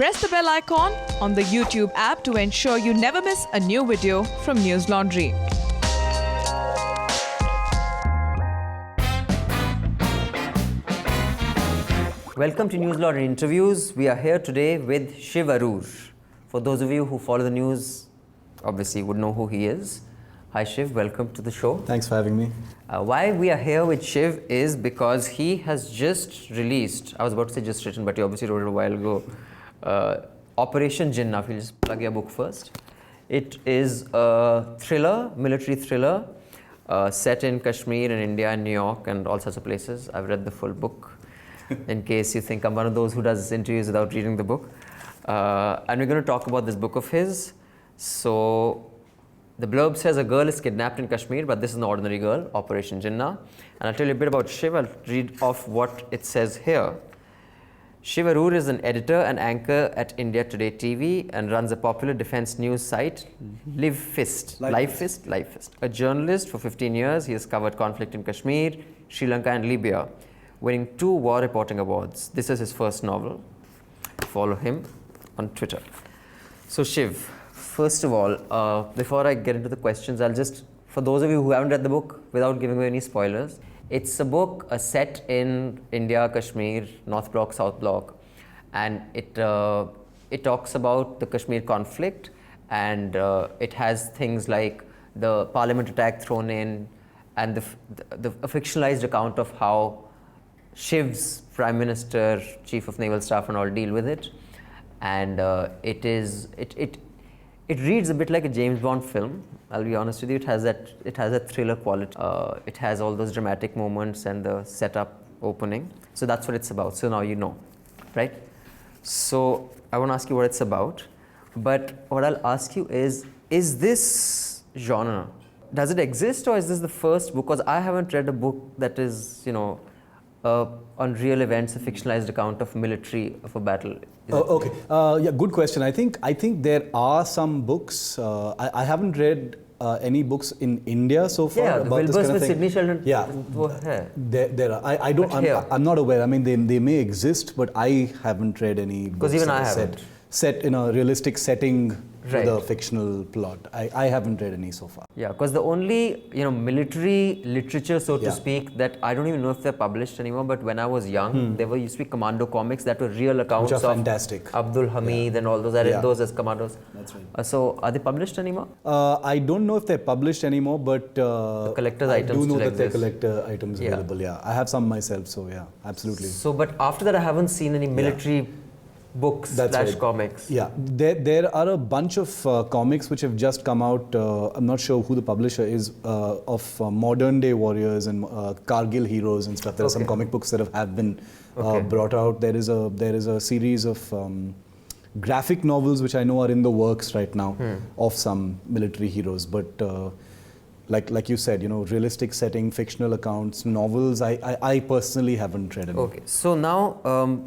press the bell icon on the YouTube app to ensure you never miss a new video from News Laundry. Welcome to News Laundry Interviews. We are here today with Shiv Aroor. For those of you who follow the news, obviously would know who he is. Hi Shiv, welcome to the show. Thanks for having me. Why we are here with Shiv is because he has just released, I was about to say just written, but he obviously wrote it a while ago, Operation Jinnah. If you just plug your book first. It is a thriller, military thriller, set in Kashmir and India and New York and all sorts of places. I've read the full book in case you think I'm one of those who does interviews without reading the book. And we're going to talk about this book of his. So the blurb says a girl is kidnapped in Kashmir, but this is an ordinary girl, Operation Jinnah. And I'll tell you a bit about Shiv. I'll read off what it says here. Shiv Aroor is an editor and anchor at India Today TV and runs a popular defense news site, Live Fist. A journalist for 15 years, he has covered conflict in Kashmir, Sri Lanka and Libya, winning 2 war reporting awards. This is his first novel. Follow him on Twitter. So Shiv, first of all, before I get into the questions, I'll just, for those of you who haven't read the book, without giving away any spoilers, it's a book set in India, Kashmir, North Block, South Block, and it talks about the Kashmir conflict, and it has things like the parliament attack thrown in, and a fictionalized account of how Shiv's Prime Minister, Chief of Naval Staff and all deal with it. And it reads a bit like a James Bond film. I'll be honest with you. It has that thriller quality. It has all those dramatic moments and the setup opening. So that's what it's about. So now you know, right? So I won't ask you what it's about, but what I'll ask you is this genre, does it exist, or is this the first book? Because I haven't read a book that is, on real events, a fictionalized account of military of a battle. Okay. Yeah, good question. I think there are some books. I haven't read any books in India so far. Yeah, about Wilbur's this kind of with thing. Sydney Sheldon. Yeah, there are. I don't. I'm not aware. I mean, they may exist, but I haven't read any books. Because even I haven't. Set in a realistic setting right. with a fictional plot. I haven't read any so far. Yeah, because the only military literature, so to speak, that I don't even know if they're published anymore. But when I was young, there used to be commando comics that were real accounts which are of fantastic. Abdul Hamid and all those. I read those as commandos. That's right. So are they published anymore? I don't know if they're published anymore, but the collector's I items do know still that they're exist. collector items available. Yeah, I have some myself. So yeah, absolutely. So, but after that, I haven't seen any military books / comics. Yeah, there are a bunch of comics which have just come out. I'm not sure who the publisher is, of modern day warriors and Kargil heroes and stuff. There are some comic books that have been brought out. There is a series of graphic novels which I know are in the works right now of some military heroes. But like you said, realistic setting, fictional accounts, novels. I personally haven't read any. Okay, so now.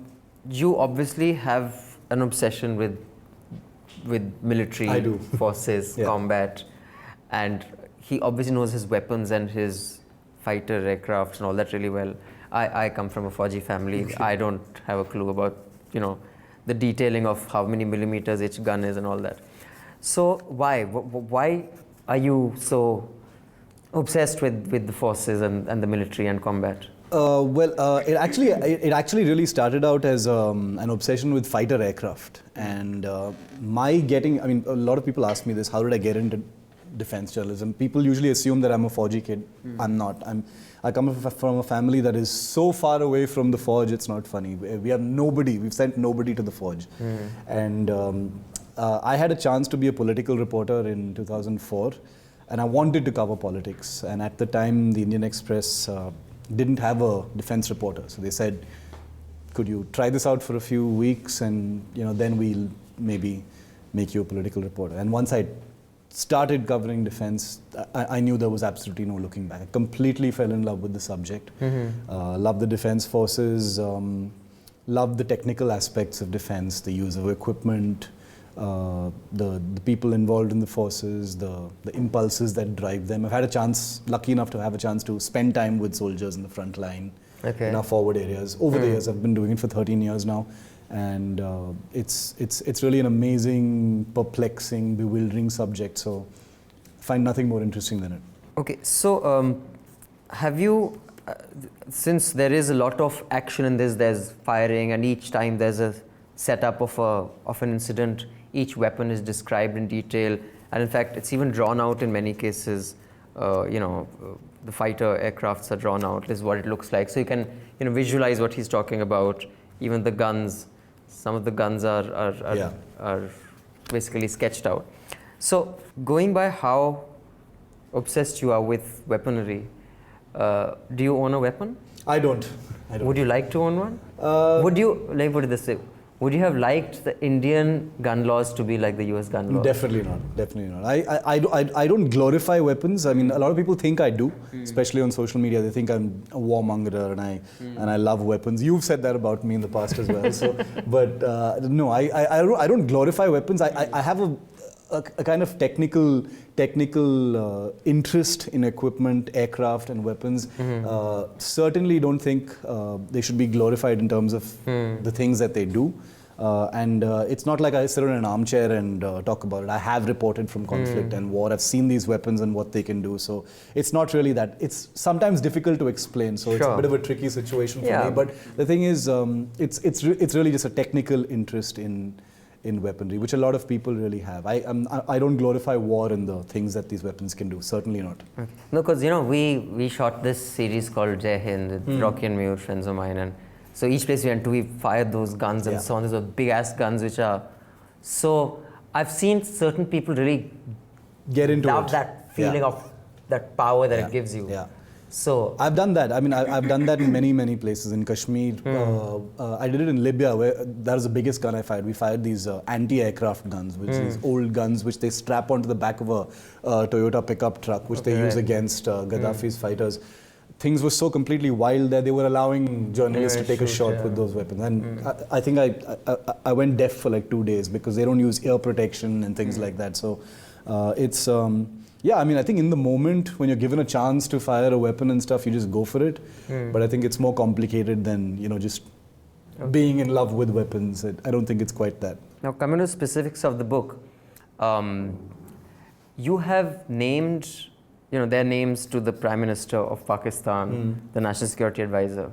You obviously have an obsession with military forces, combat, and he obviously knows his weapons and his fighter aircraft and all that really well. I come from a Fauji family. I don't have a clue about the detailing of how many millimeters each gun is and all that. So why are you so obsessed with the forces and the military and combat? It actually really started out as an obsession with fighter aircraft, and a lot of people ask me this: how did I get into defense journalism? People usually assume that I'm a Fauji kid. I'm not. I come from a family that is so far away from the Forge, it's not funny. We have nobody. We've sent nobody to the Forge, and I had a chance to be a political reporter in 2004, and I wanted to cover politics. And at the time, the Indian Express didn't have a defense reporter, so they said, could you try this out for a few weeks, and then we'll maybe make you a political reporter. And once I started covering defense, I knew there was absolutely no looking back. I completely fell in love with the subject. Loved the defense forces, loved the technical aspects of defense, the use of equipment, the people involved in the forces, the impulses that drive them. I've had lucky enough to have a chance to spend time with soldiers in the front line. Okay. in our forward areas. Over the years, I've been doing it for 13 years now. And it's really an amazing, perplexing, bewildering subject. So I find nothing more interesting than it. Okay, so have you, since there is a lot of action in this, there's firing, and each time there's a setup of an incident, each weapon is described in detail, and in fact, it's even drawn out in many cases. The fighter aircrafts are drawn out. This is what it looks like. So you can, visualize what he's talking about. Even the guns, some of the guns are basically sketched out. So going by how obsessed you are with weaponry, do you own a weapon? I don't. Would you like to own one? Would you, let me put it this way, would you have liked the Indian gun laws to be like the US gun laws? Definitely not. I don't glorify weapons. I mean, a lot of people think I do, especially on social media. They think I'm a warmonger and I love weapons. You've said that about me in the past as well. So, but no, I don't glorify weapons. I have a kind of technical interest in equipment, aircraft and weapons. Certainly don't think they should be glorified in terms of the things that they do. It's not like I sit in an armchair and talk about it. I have reported from conflict and war. I've seen these weapons and what they can do. So it's not really that. It's sometimes difficult to explain. So it's a bit of a tricky situation for me. But the thing is, it's really just a technical interest in weaponry, which a lot of people really have. I don't glorify war and the things that these weapons can do. Certainly not. Okay. No, because we shot this series called Jai Hind with Rocky and Mewr, friends of mine, and so each place we went to, we fired those guns and so on. These were big ass guns, which are so. I've seen certain people really get into that feeling of that power that it gives you. Yeah. So I've done that. I mean, I've done that in many places. In Kashmir, I did it in Libya, where that was the biggest gun I fired. We fired these anti-aircraft guns, which is old guns which they strap onto the back of a Toyota pickup truck, which they use against Gaddafi's fighters. Things were so completely wild that they were allowing journalists to take a shot with those weapons. And I think I went deaf for like 2 days because they don't use ear protection and things like that. So it's. Yeah, I mean, I think in the moment when you're given a chance to fire a weapon and stuff, you just go for it. But I think it's more complicated than, just being in love with weapons. I don't think it's quite that. Now, coming to specifics of the book, you have named, their names to the Prime Minister of Pakistan, the National Security Advisor.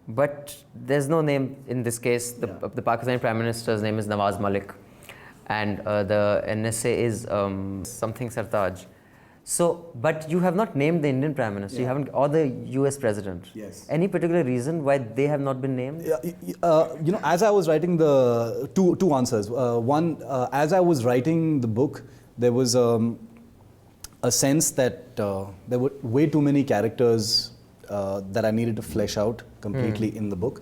But there's no name in this case. The Pakistani Prime Minister's name is Nawaz Malik. And the NSA is something Sartaj. So, but you have not named the Indian Prime Minister, you haven't, or the US President. Yes. Any particular reason why they have not been named? As I was writing the two answers. One, as I was writing the book, there was a sense that there were way too many characters that I needed to flesh out completely in the book.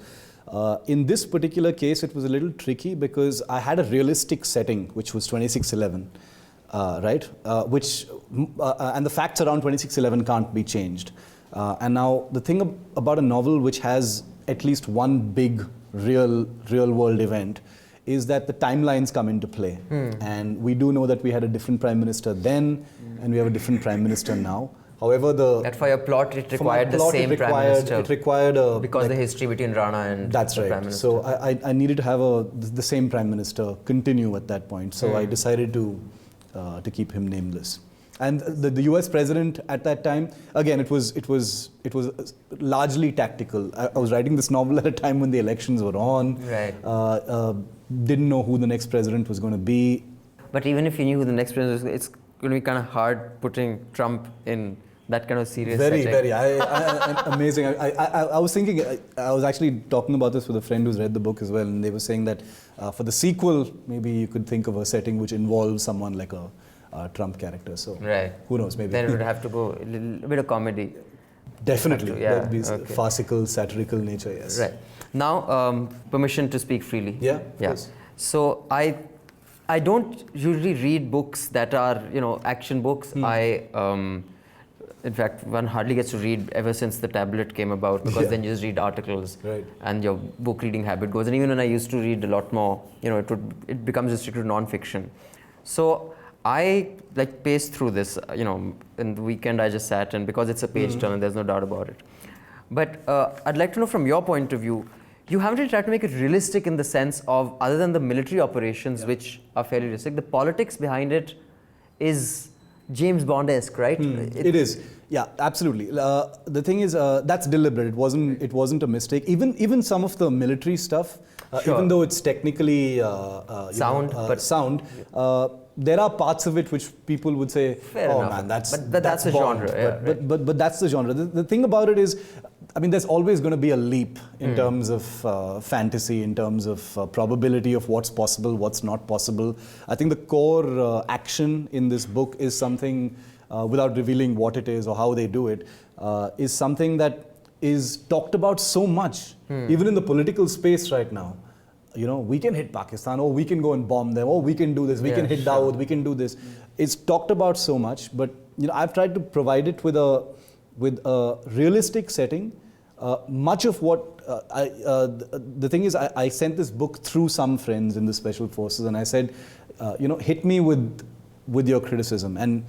In this particular case, it was a little tricky because I had a realistic setting, which was 2611, right? And the facts around 2611 can't be changed. And now the thing about a novel which has at least one big real world event is that the timelines come into play. And we do know that we had a different prime minister then, and we have a different prime minister now. However, that for your plot, it required the same prime minister. It required because the history between Rana and that's the right. prime minister. So I needed to have the same prime minister continue at that point. So I decided to keep him nameless. And the US president at that time, again, it was largely tactical. I was writing this novel at a time when the elections were on. Right. Didn't know who the next president was going to be. But even if you knew who the next president was, it's going to be kind of hard putting Trump in that kind of serious setting. Very. Amazing. I was thinking, I was actually talking about this with a friend who's read the book as well, and they were saying that for the sequel, maybe you could think of a setting which involves someone like a Trump character. So who knows, maybe. Then it would have to go a little bit of comedy. Definitely. That would be farcical, satirical nature, yes. Right. Now, permission to speak freely. Yeah, of course. So I don't usually read books that are, action books. In fact, one hardly gets to read ever since the tablet came about, because then you just read articles, and your book reading habit goes. And even when I used to read a lot more, it becomes restricted to non-fiction. So I paced through this. In the weekend I just sat, and because it's a page turner, there's no doubt about it. But I'd like to know from your point of view, you haven't really tried to make it realistic in the sense of, other than the military operations, which are fairly realistic, the politics behind it is James Bond-esque, right? It is. Yeah, absolutely. The thing is, that's deliberate. It wasn't a mistake. Even some of the military stuff, Sure. even though it's technically Sound, there are parts of it which people would say, Fair "Oh enough. man, that's the Bond." genre. Yeah, right. But that's the genre. The thing about it is, I mean, there's always going to be a leap in terms of fantasy, in terms of probability of what's possible, what's not possible. I think the core action in this book is something, without revealing what it is or how they do it, is something that is talked about so much, even in the political space right now. You know, we can hit Pakistan, or we can go and bomb them, or we can do this, we can hit Dawood, we can do this. It's talked about so much, but you know, I've tried to provide it with a realistic setting. Much of what the thing is, I sent this book through some friends in the special forces, and I said, you know, hit me with your criticism. And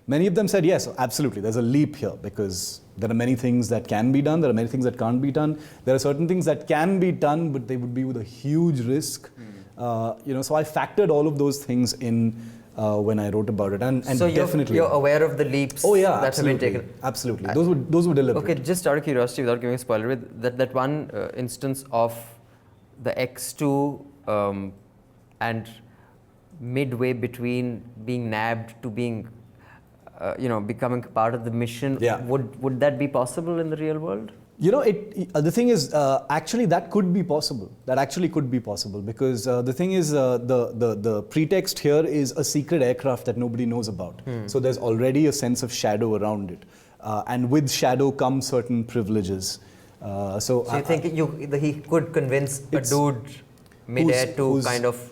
many of them said, yes, absolutely, there's a leap here, because there are many things that can be done, there are many things that can't be done. There are certain things that can be done, but they would be with a huge risk. You know, so I factored all of those things in when I wrote about it, and so definitely you're aware of the leaps that have been taken. Absolutely, those were deliberate. Okay, just out of curiosity, without giving a spoiler, with that one instance of the X2 and midway between being nabbed to being becoming part of the mission, would that be possible in the real world? You know, the thing is, actually that could be possible. That actually could be possible, because the thing is, the pretext here is a secret aircraft that nobody knows about. So there's already a sense of shadow around it. And with shadow comes certain privileges. So you think he could convince a dude mid-air to kind of...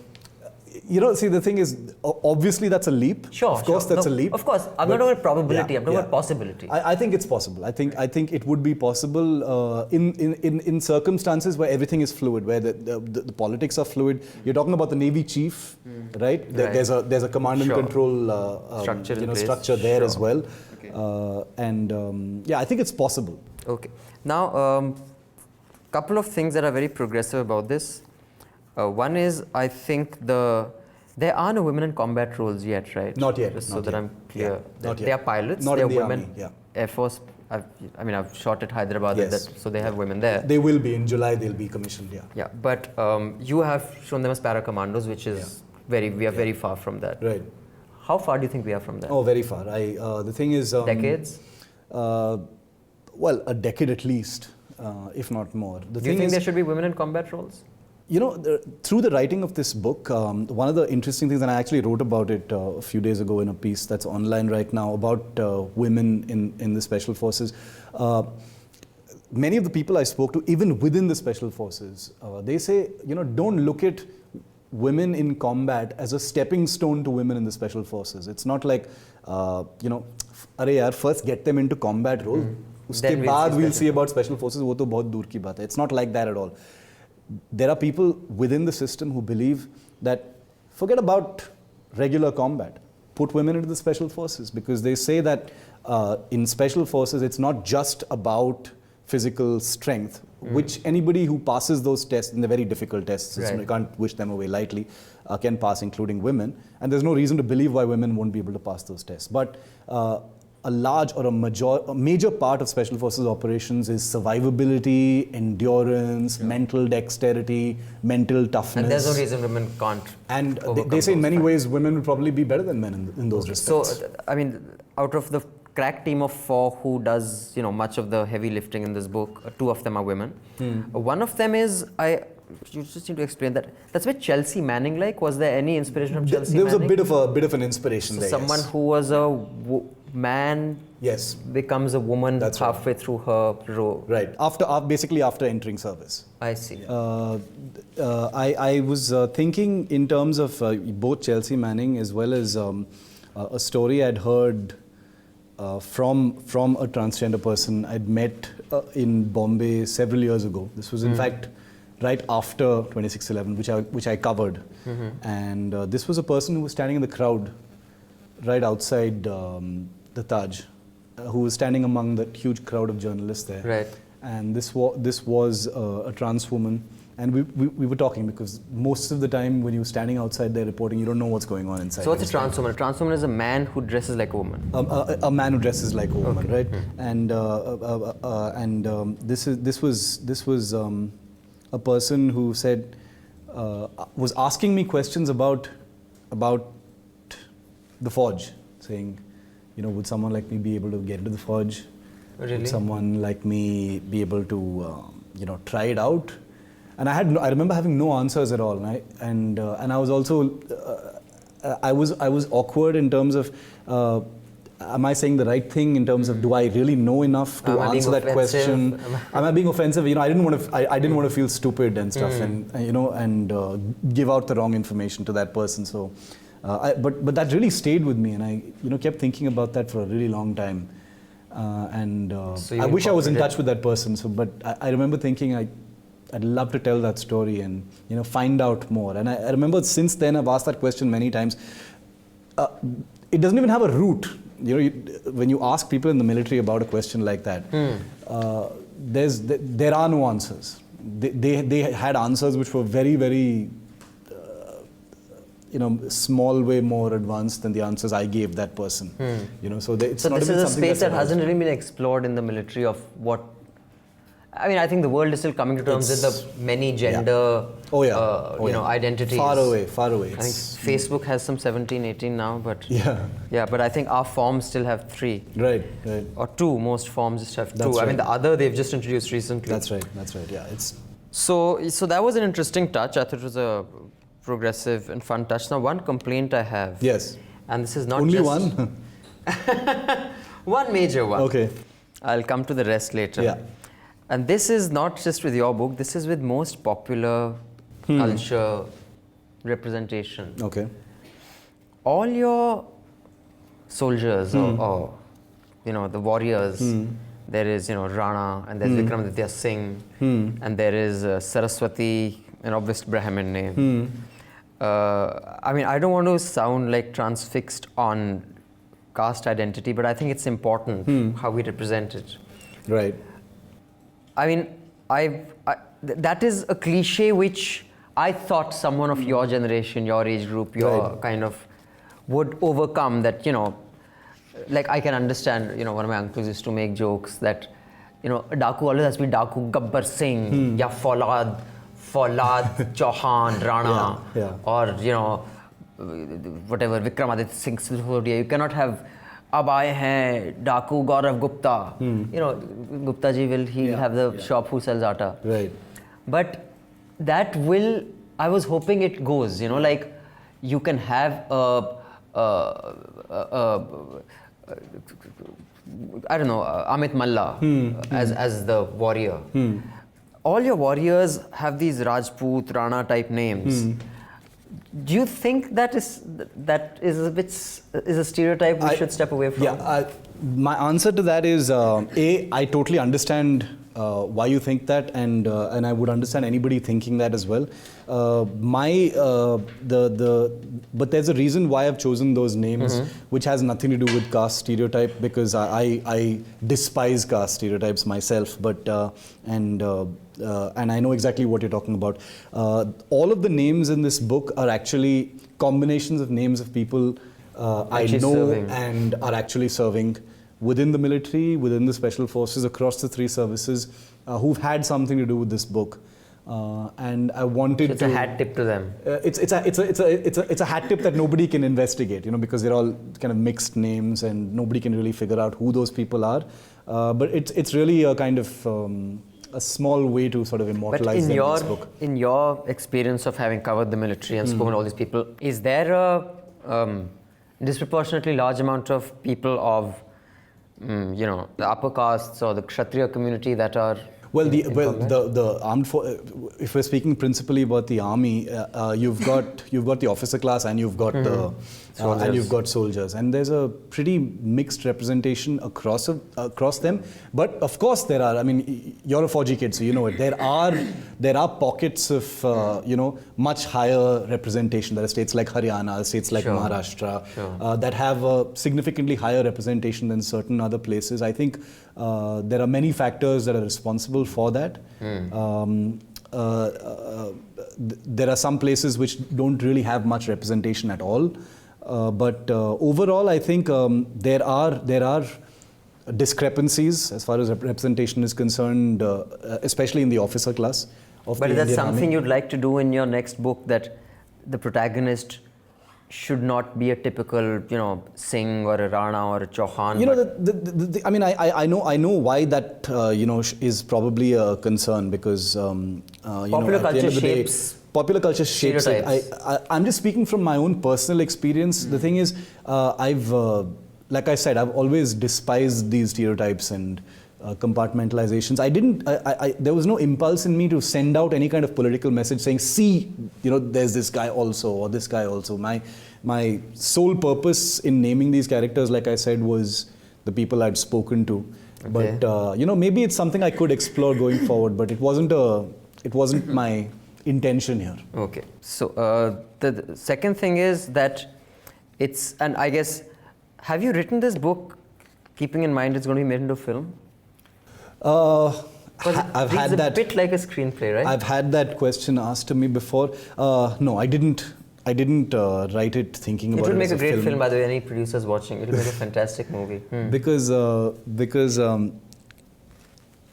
You know, see, the thing is, obviously that's a leap. Sure, of course, that's a leap. Of course, I'm not talking about probability. I'm talking about possibility. I think it's possible. I think it would be possible in circumstances where everything is fluid, where the politics are fluid. You're talking about the Navy chief, right? There's a command and control structure there as well. Okay. I think it's possible. Okay. Now, couple of things that are very progressive about this. One is, I think there are no women in combat roles yet, right? Not yet. Just so that I'm clear. Yeah, not yet. They are pilots. Not they are in the women. Army, yeah. Air Force. I've shot at Hyderabad. Yes. So they have women there. They will be in July. They'll be commissioned. Yeah. Yeah, but you have shown them as para commandos, which is we are very far from that. Right. How far do you think we are from that? Oh, very far. The thing is. Decades. Well, a decade at least, if not more. Do you think there should be women in combat roles? You know, through the writing of this book, one of the interesting things, and I actually wrote about it a few days ago in a piece that's online right now about women in the Special Forces. Many of the people I spoke to, even within the Special Forces, they say, you know, don't look at women in combat as a stepping stone to women in the Special Forces. It's not like, you know, अरे यार, first get them into combat role. उसके बाद we'll see about Special Forces. वो तो बहुत दूर की बात है. It's not like that at all. There are people within the system who believe that forget about regular combat, put women into the Special Forces, because they say that in Special Forces it's not just about physical strength, which anybody who passes those tests, and they're very difficult tests, you can't wish them away lightly, can pass, including women, and there's no reason to believe why women won't be able to pass those tests. But a large or a major part of Special Forces operations is survivability, endurance, mental dexterity, mental toughness. And there's no reason women can't. And they say in many ways women will probably be better than men in those respects. So, I mean, out of the crack team of 4 who does, you know, much of the heavy lifting in this book, 2 of them are women. One of them is, you just need to explain that. That's where Chelsea Manning like. Was there any inspiration from Chelsea Manning? There was a bit of an inspiration there. Someone who was a man becomes a woman halfway through her role. Right. Basically after entering service. I see. I was thinking in terms of both Chelsea Manning as well as a story I'd heard from a transgender person I'd met in Bombay several years ago. This was in fact right after 26/11, which I covered. And this was a person who was standing in the crowd right outside the Taj, who was standing among that huge crowd of journalists there. Right. and this was a trans woman. And we were talking because most of the time when you're standing outside there reporting, you don't know what's going on inside. So what's a trans woman? A trans woman is a man who dresses like a woman. A man who dresses like a woman, Okay. right? And this was a person who said was asking me questions about the forge, saying, would someone like me be able to get into the forge? Really? Would someone like me be able to try it out? And I remember having no answers at all, right? And I was also I was awkward in terms of am I saying the right thing in terms of do I really know enough to answer that question? Am I being offensive? I didn't want to feel stupid and stuff, and give out the wrong information to that person. So, but that really stayed with me, and I kept thinking about that for a really long time. So I wish I was in touch with that person. So, but I remember thinking I'd love to tell that story and find out more. And I remember since then I've asked that question many times. It doesn't even have a root. When you ask people in the military about a question like that, there are no answers. They had answers which were very, very small way more advanced than the answers I gave that person. So this is a space that hasn't really been explored in the military of what. I think the world is still coming to terms with the many gender identities. Far away. I think Facebook has some 17, 18 now, but but I think our forms still have 3. Right. Or 2. Most forms just have 2. That's right. The other they've just introduced recently. That's right. Yeah, it's so that was an interesting touch. I thought it was a progressive and fun touch. Now, one complaint I have. Yes. And this is not only just one. one major one. Okay. I'll come to the rest later. Yeah. And this is not just with your book, this is with most popular culture representation. Okay. All your soldiers or the warriors, there is Rana and there's Vikramaditya Singh and there is Saraswati, an obvious Brahmin name. I don't want to sound like transfixed on caste identity, but I think it's important how we represent it. Right. That is a cliche which I thought someone of your generation, your age group, your kind of would overcome. That like I can understand. One of my uncles used to make jokes that Daku always has to be Daku Gabbar Singh, ya Folad Chauhan Rana, or whatever Vikramaditya Singh Sidhodia. You cannot have. अब आए हैं डाकू गौरव Gupta Gupta ji he'll have the shop who sells atta, right? But that will, I was hoping it goes, like you can have Amit Malla as the warrior. All your warriors have these Rajput, Rana type names. Do you think that is a stereotype we should step away from? My answer to that is I totally understand why you think that, and I would understand anybody thinking that as well. But there's a reason why I've chosen those names, which has nothing to do with caste stereotype, because I despise caste stereotypes myself. But and I know exactly what you're talking about. All of the names in this book are actually combinations of names of people I know serving. And are actually serving within the military, within the special forces, across the 3 services, who've had something to do with this book. And I wanted it's a hat tip to them. It's a hat tip that nobody can investigate, because they're all kind of mixed names and nobody can really figure out who those people are. But it's really a kind of a small way to sort of immortalize them in this book. In your experience of having covered the military and spoken to all these people, is there a disproportionately large amount of people of the upper castes or the Kshatriya community that are the armed if we're speaking principally about the army, you've got the officer class and you've got soldiers, and there's a pretty mixed representation across them. But of course there are. You're a Fauji kid, so you know it. There are there are pockets of much higher representation. There are states like Haryana, states like Maharashtra that have a significantly higher representation than certain other places. I think there are many factors that are responsible for that. There are some places which don't really have much representation at all. But overall, I think there are discrepancies as far as representation is concerned, especially in the officer class of But the is that Indian something Army. you'd like to do in your next book, that the protagonist should not be a typical, Singh or a Rana or a Chauhan? I mean, I know why that is probably a concern, because Popular at the end culture of the day, shapes popular culture shapes it. stereotypes. I'm just speaking from my own personal experience. The thing is, like I said, I've always despised these stereotypes and compartmentalizations. There was no impulse in me to send out any kind of political message saying, see, there's this guy also, or this guy also. My sole purpose in naming these characters, like I said, was the people I'd spoken to. Okay. But maybe it's something I could explore going forward, but it wasn't my intention here. Okay. So the second thing is that and I guess, have you written this book keeping in mind it's going to be made into a film? I've had that. It's a bit like a screenplay, right? I've had that question asked to me before. No, I didn't write it thinking about it. It would make as a great film. film, by the way. Any producers watching, it will make a fantastic movie. Because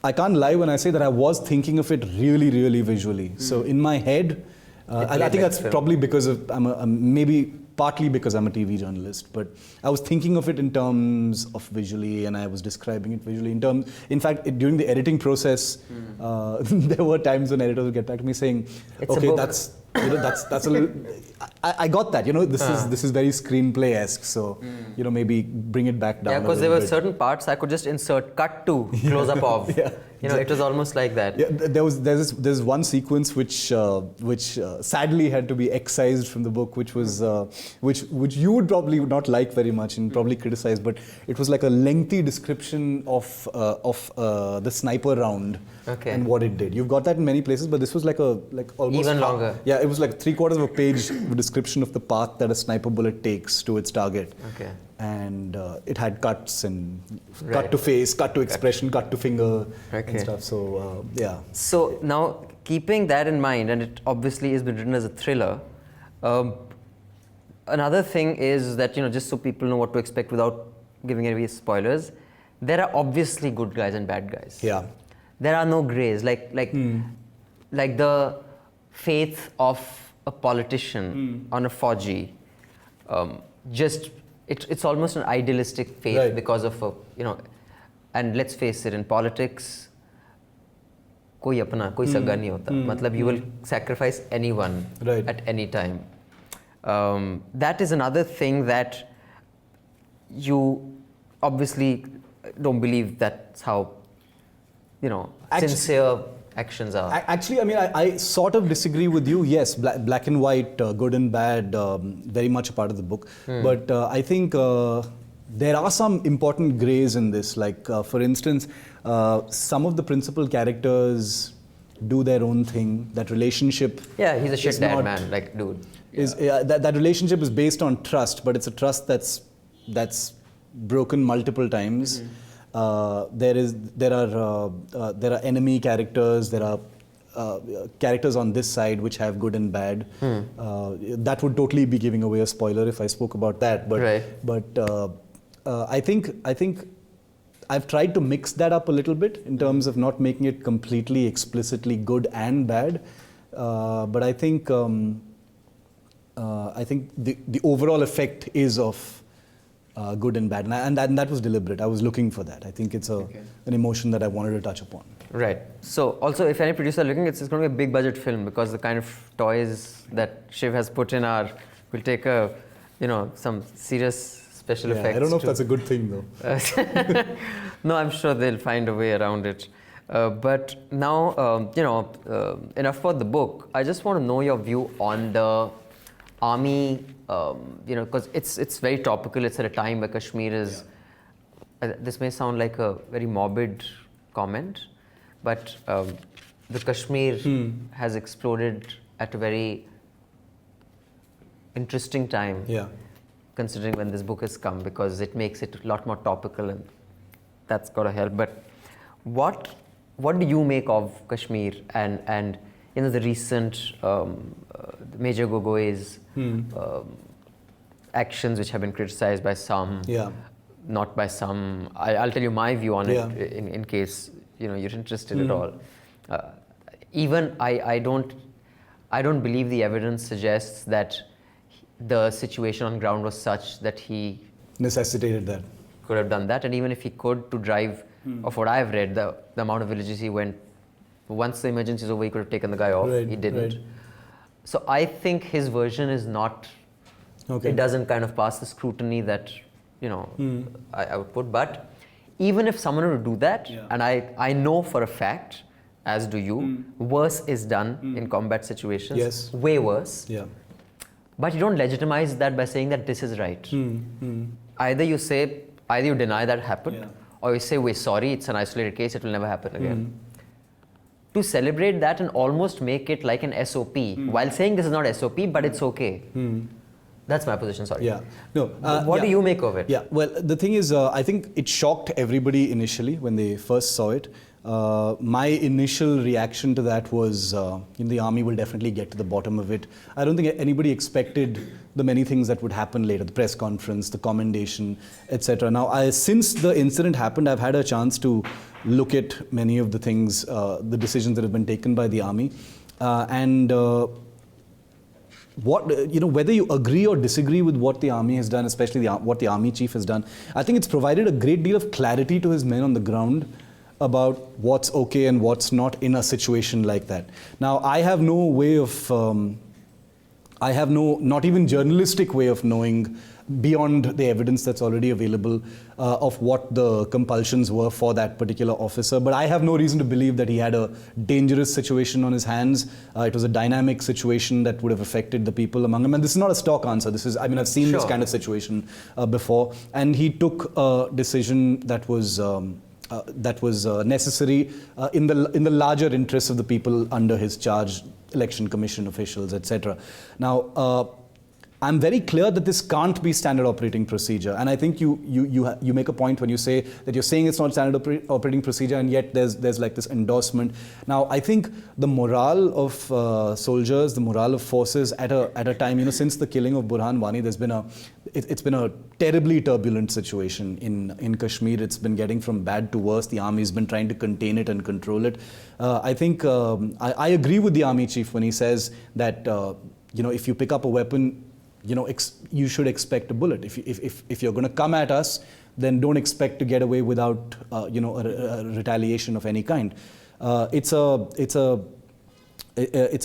I can't lie when I say that I was thinking of it really, really visually. So in my head, I think that's probably because of maybe partly because I'm a TV journalist, but I was thinking of it in terms of visually, and I was describing it visually. In fact, during the editing process, there were times when editors would get back to me saying, "Okay, that's a little." I got that. This is very screenplay-esque. So maybe bring it back down. Yeah, because there were certain parts I could just insert cut to close up of. Yeah. It was almost like that. Yeah, there's one sequence which sadly had to be excised from the book, which was which you would probably not like very much and probably criticize, but it was like a lengthy description of the sniper round and what it did. You've got that in many places, but this was like almost even longer. Yeah, it was like 3/4 of a page description of the path that a sniper bullet takes to its target. Okay. And it had cuts and cut to face, cut to expression, cut to finger and stuff. So yeah. So now, keeping that in mind, and it obviously has been written as a thriller, another thing is that, just so people know what to expect without giving away spoilers, there are obviously good guys and bad guys. Yeah. There are no grays. Like the faith of a politician on a Fauji, it's almost an idealistic faith because of and let's face it, in politics, koi apna, koi saga nahi hota. Matlab, you will sacrifice anyone at any time. That is another thing that you obviously don't believe that's how, sincere actions are. Actually, I mean, I sort of disagree with you. Yes, black and white, good and bad, very much a part of the book. But I think there are some important grays in this. Like, for instance, some of the principal characters do their own thing. That relationship. Yeah, he's a shit dad, man. Like, dude. That relationship is based on trust, but it's a trust that's broken multiple times. There are enemy characters. There are characters on this side which have good and bad. That would totally be giving away a spoiler if I spoke about that. But I think I've tried to mix that up a little bit in terms of not making it completely explicitly good and bad. But I think the overall effect is of good and bad, and that was deliberate. I was looking for that. I think it's an emotion that I wanted to touch upon. Right. So also, if any producer are looking, it's going to be a big budget film, because the kind of toys that Shiv has put in will take some serious special effects. I don't know if that's a good thing though. No, I'm sure they'll find a way around it. But now, enough for the book. I just want to know your view on the army, because it's very topical. It's at a time where Kashmir is. This may sound like a very morbid comment, but the Kashmir has exploded at a very interesting time, Yeah. considering when this book has come, because it makes it a lot more topical, and that's got to help. But what do you make of Kashmir and the recent Major Gogoi's actions, which have been criticized by some, Yeah. not by some. I'll tell you my view on Yeah. it in case you're interested at all. Even I don't believe the evidence suggests that the situation on ground was such that he Necessitated that. could have done that. And even if he could, to drive, of what I've read, the amount of villages he went, once the emergency is over, he could have taken the guy off. Right, He didn't. right. So I think his version is not, Okay. it doesn't kind of pass the scrutiny that, I would put. But even if someone were to do that, Yeah. and I know for a fact, as do you, worse is done in combat situations. Yes. Way worse. Yeah. But you don't legitimize that by saying that this is right. Either you deny that happened, Yeah. or you say, we're sorry, it's an isolated case, it will never happen again. To celebrate that and almost make it like an SOP, while saying this is not SOP, but it's okay. That's my position, sorry. Yeah. No. What yeah. do you make of it? Yeah. Well, the thing is, I think it shocked everybody initially when they first saw it. My initial reaction to that was, the army will definitely get to the bottom of it. I don't think anybody expected the many things that would happen later, the press conference, the commendation, etc. Now, since the incident happened, I've had a chance to look at many of the things, the decisions that have been taken by the army, whether you agree or disagree with what the army has done, especially what the army chief has done, I think it's provided a great deal of clarity to his men on the ground about what's okay and what's not in a situation like that. Now, I have no way of, not even journalistic way of knowing beyond the evidence that's already available of what the compulsions were for that particular officer. But I have no reason to believe that he had a dangerous situation on his hands. It was a dynamic situation that would have affected the people among him. And this is not a stock answer. I've seen this kind of situation before. And he took a decision that was necessary in the larger interests of the people under his charge, election commission officials, etc. Now, I'm very clear that this can't be standard operating procedure, and I think you make a point when you say that you're saying it's not standard operating procedure, and yet there's like this endorsement. Now, I think the morale of soldiers, the morale of forces at a time, since the killing of Burhan Wani, it's been a terribly turbulent situation in Kashmir. It's been getting from bad to worse. The army's been trying to contain it and control it. I think I agree with the army chief when he says that if you pick up a weapon, you should expect a bullet. If you're going to come at us, then don't expect to get away without a retaliation of any kind. It's a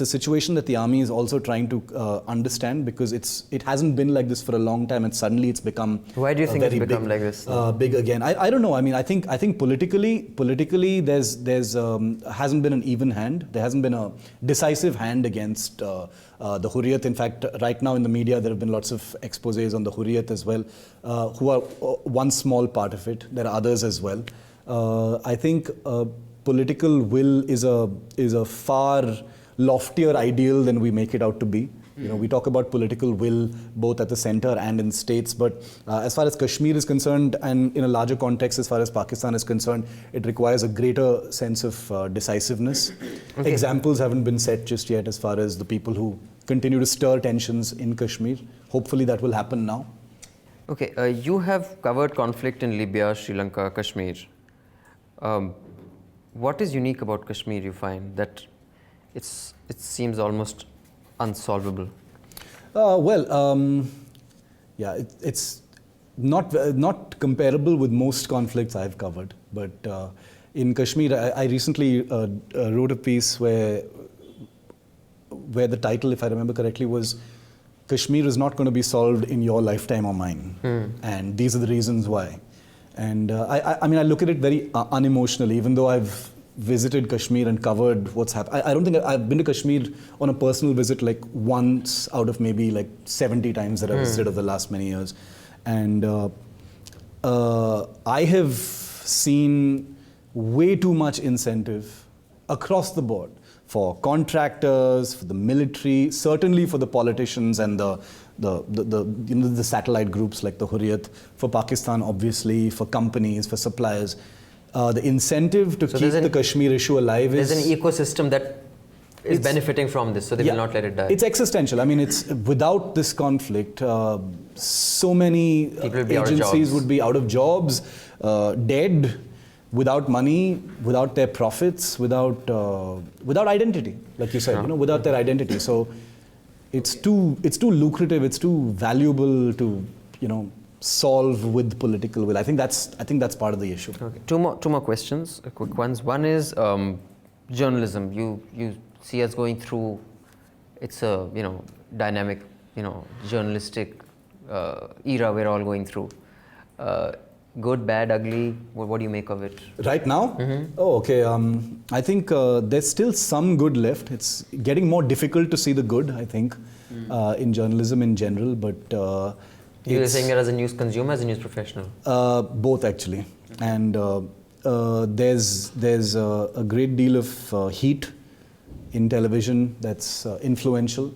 situation that the army is also trying to understand, because it hasn't been like this for a long time, and suddenly it's become. Why do you think it's become like this? Big again. I don't know. I mean, I think politically there's hasn't been an even hand. There hasn't been a decisive hand against the Hurriyat. In fact, right now in the media there have been lots of exposés on the Hurriyat as well, who are one small part of it. There are others as well. I think political will is a far loftier ideal than we make it out to be. We talk about political will both at the center and in states, but as far as Kashmir is concerned, and in a larger context as far as Pakistan is concerned, it requires a greater sense of decisiveness. Okay. Examples haven't been set just yet as far as the people who continue to stir tensions in Kashmir. Hopefully that will happen now. Okay, you have covered conflict in Libya, Sri Lanka, Kashmir. What is unique about Kashmir, you find, that it seems almost unsolvable? It's not comparable with most conflicts I've covered. But in Kashmir, I recently wrote a piece where the title, if I remember correctly, was "Kashmir is not going to be solved in your lifetime or mine," and these are the reasons why. And I look at it very unemotionally, even though I've visited Kashmir and covered what's happened. I don't think I've been to Kashmir on a personal visit like once out of maybe like 70 times that I've visited over the last many years. And I have seen way too much incentive across the board, for contractors, for the military, certainly for the politicians and the satellite groups like the Hurriyat, for Pakistan obviously, for companies, for suppliers. The incentive to keep the Kashmir issue alive is... There's an ecosystem that is benefiting from this, so they will not let it die. It's existential. I mean, it's without this conflict, so many agencies would be out of jobs, dead, without money, without their profits, without identity, like you said, without their identity. So it's too lucrative, it's too valuable to, solve with political will. I think that's part of the issue. Okay. Two more questions, quick ones. One is journalism. You see us going through, it's a dynamic journalistic era we're all going through. Good, bad, ugly. What do you make of it right now? Oh, okay. I think there's still some good left. It's getting more difficult to see the good, I think, in journalism in general. But you're saying that as a news consumer, as a news professional? Both, actually. And there's a great deal of heat in television that's influential.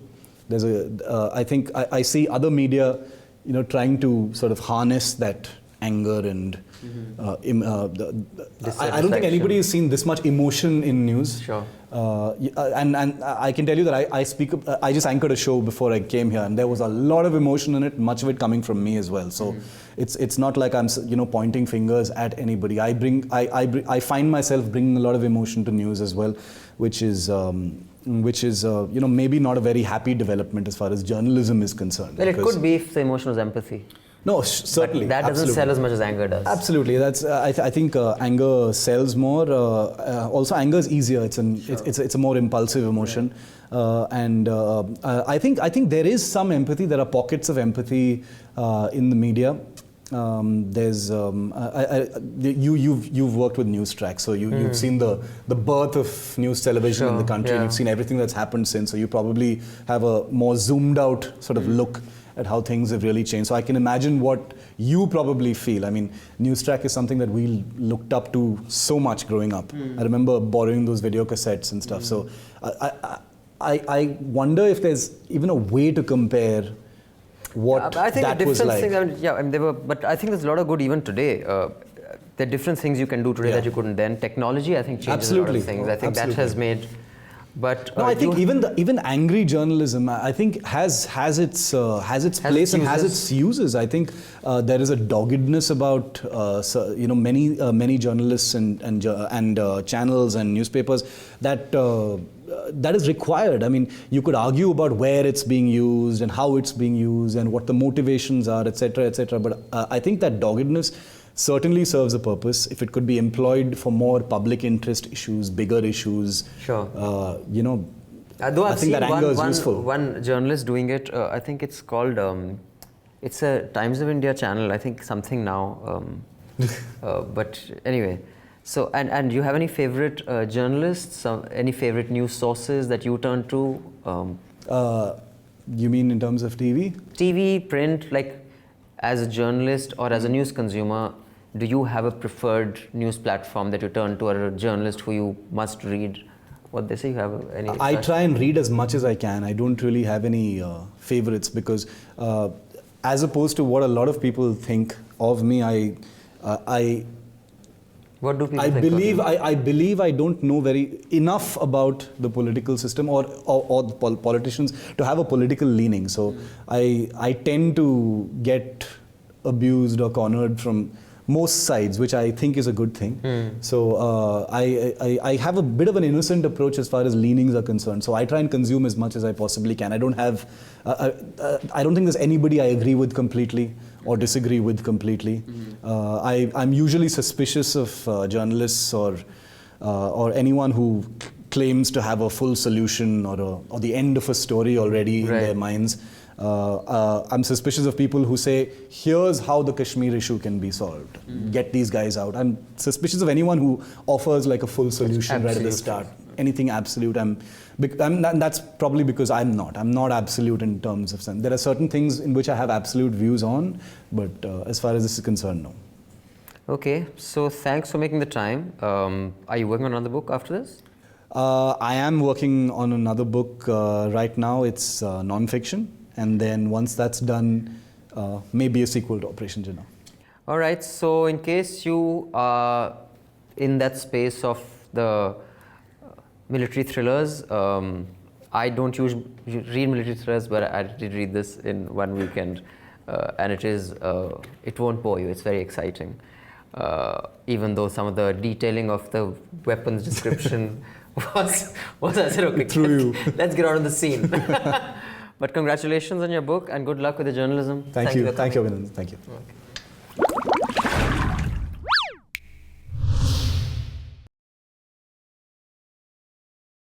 There's I think I see other media, trying to sort of harness that anger and I don't think anybody has seen this much emotion in news. Sure. And I can tell you that I just anchored a show before I came here, and there was a lot of emotion in it, much of it coming from me as well. So it's not like I'm pointing fingers at anybody. I find myself bringing a lot of emotion to news as well, which is maybe not a very happy development as far as journalism is concerned. Well, it could be if the emotion was empathy. No, certainly. But that doesn't sell as much as anger does. Absolutely. That's I think anger sells more. Also, anger is easier. It's a more impulsive emotion, and I think there is some empathy. There are pockets of empathy in the media. There's you've worked with news tracks, so you've seen the birth of news television in the country. And you've seen everything that's happened since. So you probably have a more zoomed out sort of look at how things have really changed. So I can imagine what you probably feel. I mean, Newstrack is something that we looked up to so much growing up. I remember borrowing those video cassettes and stuff. So I wonder if there's even a way to compare what I think that was like. But I think there's a lot of good even today. There are different things you can do today that you couldn't then. Technology, I think, changes a lot of things. I think that has made... But no, I think even angry journalism, I think has its place and has its uses. I think there is a doggedness about many journalists and channels and newspapers that is required. I mean, you could argue about where it's being used and how it's being used and what the motivations are, etc., etc. But I think that doggedness certainly serves a purpose if it could be employed for more public interest issues, bigger issues. Sure. Though I think that anger is useful. One journalist doing it, I think it's called, it's a Times of India channel, I think something now. But anyway, so, and you have any favorite journalists, any favorite news sources that you turn to? You mean in terms of TV? TV, print, like as a journalist or as a news consumer, do you have a preferred news platform that you turn to, or a journalist who you must read? What they say, you have any? I try and read as much as I can. I don't really have any favorites because, as opposed to what a lot of people think of me, what do people I think believe of you? I believe I don't know enough about the political system or the politicians to have a political leaning. So I tend to get abused or cornered from most sides, which I think is a good thing. So I have a bit of an innocent approach as far as leanings are concerned. So I try and consume as much as I possibly can. I don't have, I don't think there's anybody I agree with completely or disagree with completely. I'm usually suspicious of journalists or anyone who claims to have a full solution or the end of a story already in their minds. I'm suspicious of people who say, here's how the Kashmir issue can be solved. Get these guys out. I'm suspicious of anyone who offers like a full solution right at the start. Anything absolute. That's probably because I'm not absolute in terms of sense. There are certain things in which I have absolute views on, but as far as this is concerned, no. Okay, so thanks for making the time. Are you working on another book after this? I am working on another book right now. It's non-fiction, and then once that's done, maybe a sequel to Operation Jinnah. All right, so in case you are in that space of the military thrillers, I don't usually read military thrillers, but I did read this in one weekend, and it won't bore you. It's very exciting, even though some of the detailing of the weapons description was I said, okay, let's get out of the scene. But congratulations on your book, and good luck with the journalism. Thank you, Abhinandan. Abhinandan. Thank you. Okay.